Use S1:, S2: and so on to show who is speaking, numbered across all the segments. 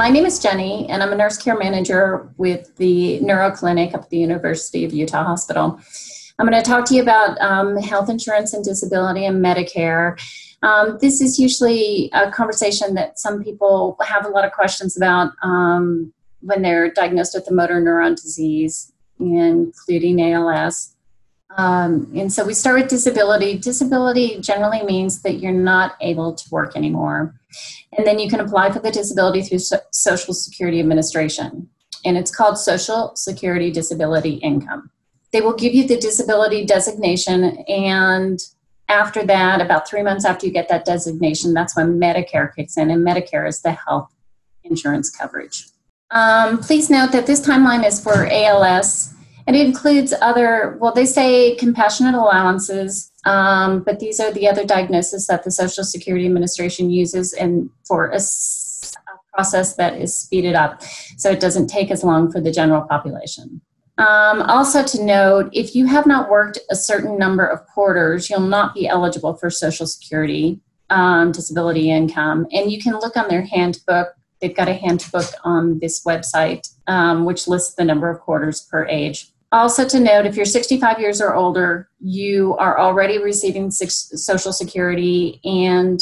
S1: My name is Jenny, and I'm a nurse care manager with the Neuro Clinic up at the University of Utah Hospital. I'm going to talk to you about health insurance and disability and Medicare. This is usually a conversation that some people have a lot of questions about when they're diagnosed with a motor neuron disease, including ALS. And so we start with disability. Disability generally means that you're not able to work anymore. And then you can apply for the disability through Social Security Administration. And it's called Social Security Disability Income. They will give you the disability designation, and after that, about 3 months after you get that designation, that's when Medicare kicks in, and Medicare is the health insurance coverage. Please note that this timeline is for ALS. And it includes other, well, they say compassionate allowances, but these are the other diagnoses that the Social Security Administration uses and for a process that is speeded up, so it doesn't take as long for the general population. Also to note, if you have not worked a certain number of quarters, you'll not be eligible for Social Security disability income. And you can look on their handbook. They've got a handbook on this website, which lists the number of quarters per age. Also to note, if you're 65 years or older, you are already receiving Social Security and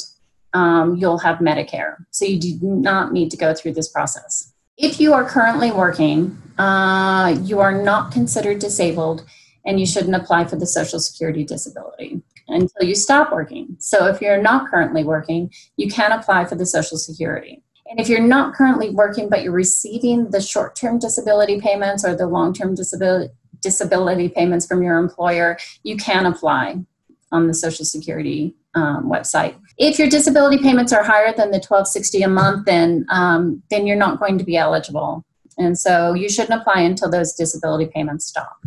S1: you'll have Medicare. So you do not need to go through this process. If you are currently working, you are not considered disabled and you shouldn't apply for the Social Security disability until you stop working. So if you're not currently working, you can apply for the Social Security. And if you're not currently working, but you're receiving the short-term disability payments or the long-term disability payments from your employer, you can apply on the Social Security website. If your disability payments are higher than the $12.60 a month, then you're not going to be eligible. And so you shouldn't apply until those disability payments stop.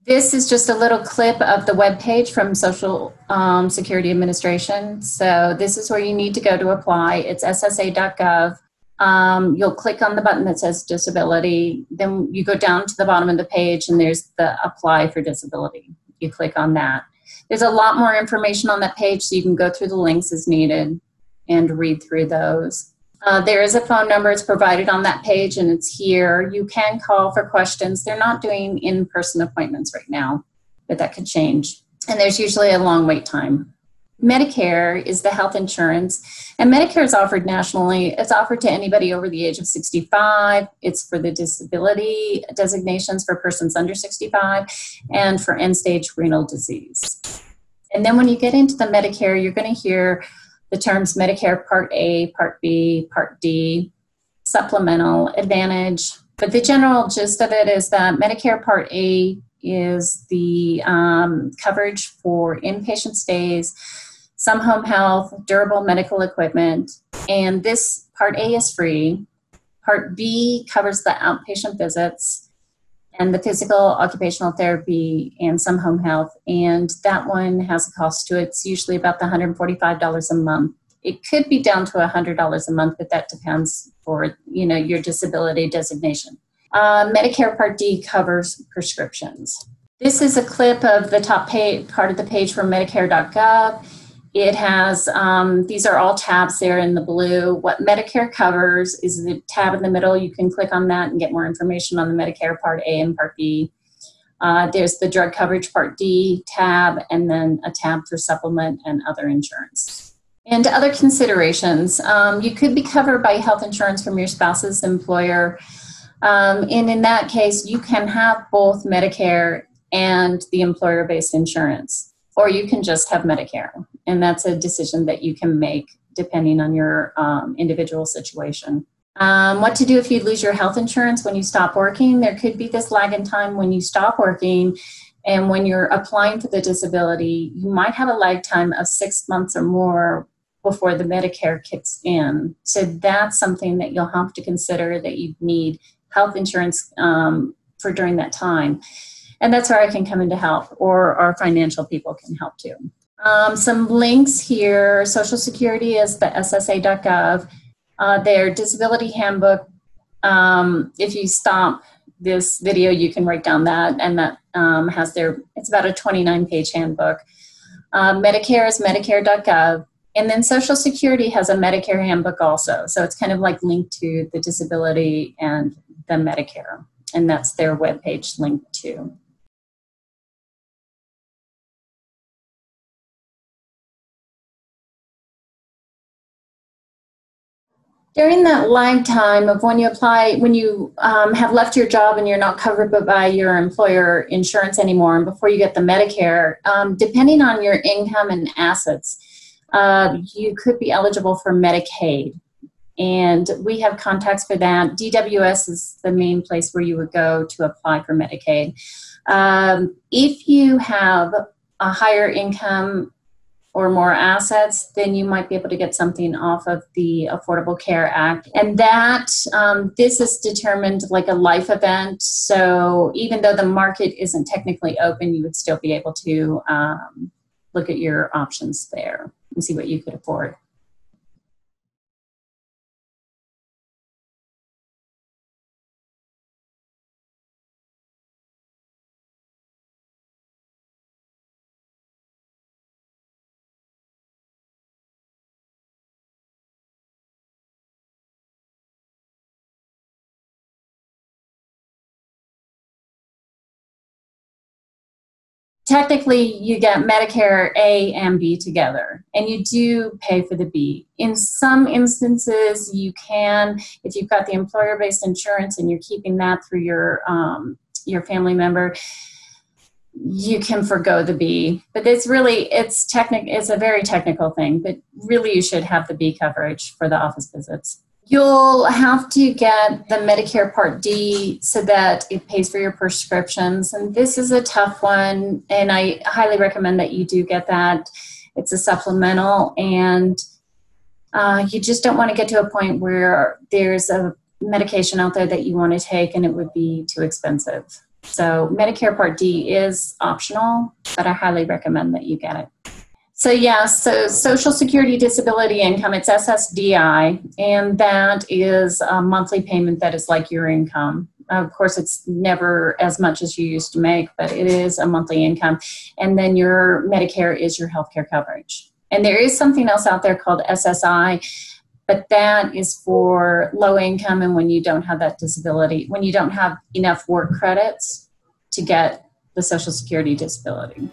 S1: This is just a little clip of the webpage from Social Security Administration. So this is where you need to go to apply. It's ssa.gov. You'll click on the button that says disability. Then you go down to the bottom of the page and there's the apply for disability. You click on that. There's a lot more information on that page, so you can go through the links as needed and read through those. There is a phone number. It's provided on that page, and it's here. You can call for questions. They're not doing in-person appointments right now, but that could change. And there's usually a long wait time. Medicare is the health insurance, and Medicare is offered nationally. It's offered to anybody over the age of 65. It's for the disability designations for persons under 65 and for end-stage renal disease. And then when you get into the Medicare, you're going to hear the terms Medicare Part A, Part B, Part D, Supplemental, Advantage. But the general gist of it is that Medicare Part A is the coverage for inpatient stays, some home health, durable medical equipment, and this Part A is free. Part B covers the outpatient visits and the physical, occupational therapy, and some home health. And that one has a cost to it. It's usually about the $145 a month. It could be down to $100 a month, but that depends for your disability designation. Medicare Part D covers prescriptions. This is a clip of the top part of the page from Medicare.gov. It has, these are all tabs there in the blue. What Medicare covers is the tab in the middle. You can click on that and get more information on the Medicare Part A and Part B. There's the drug coverage Part D tab, and then a tab for supplement and other insurance. And other considerations, you could be covered by health insurance from your spouse's employer. And in that case, you can have both Medicare and the employer-based insurance, or you can just have Medicare. And that's a decision that you can make depending on your individual situation. What to do if you lose your health insurance when you stop working? There could be this lag in time when you stop working, and when you're applying for the disability, you might have a lag time of 6 months or more before the Medicare kicks in. So that's something that you'll have to consider, that you need health insurance for during that time. And that's where I can come in to help, or our financial people can help too. Some links here. Social Security is the ssa.gov. Their disability handbook. If you stop this video, you can write down that, and that has it's about a 29-page handbook. Medicare is medicare.gov. And then Social Security has a Medicare handbook also. So it's kind of like linked to the disability and the Medicare. And that's their webpage linked to. During that lifetime of when you apply, when you have left your job and you're not covered by your employer insurance anymore, and before you get the Medicare, depending on your income and assets, you could be eligible for Medicaid. And we have contacts for that. DWS is the main place where you would go to apply for Medicaid. If you have a higher income or more assets, then you might be able to get something off of the Affordable Care Act. And that, this is determined like a life event. So even though the market isn't technically open, you would still be able to look at your options there and see what you could afford. Technically, you get Medicare A and B together, and you do pay for the B. In some instances, you can, if you've got the employer-based insurance and you're keeping that through your family member, you can forgo the B. But it's really, it's a very technical thing, but really you should have the B coverage for the office visits. You'll have to get the Medicare Part D so that it pays for your prescriptions. And this is a tough one, and I highly recommend that you do get that. It's a supplemental, and you just don't want to get to a point where there's a medication out there that you want to take and it would be too expensive. So Medicare Part D is optional, but I highly recommend that you get it. So yeah, so Social Security Disability Income, it's SSDI, and that is a monthly payment that is like your income. Of course, it's never as much as you used to make, but it is a monthly income. And then your Medicare is your healthcare coverage. And there is something else out there called SSI, but that is for low income and when you don't have that disability, when you don't have enough work credits to get the Social Security disability.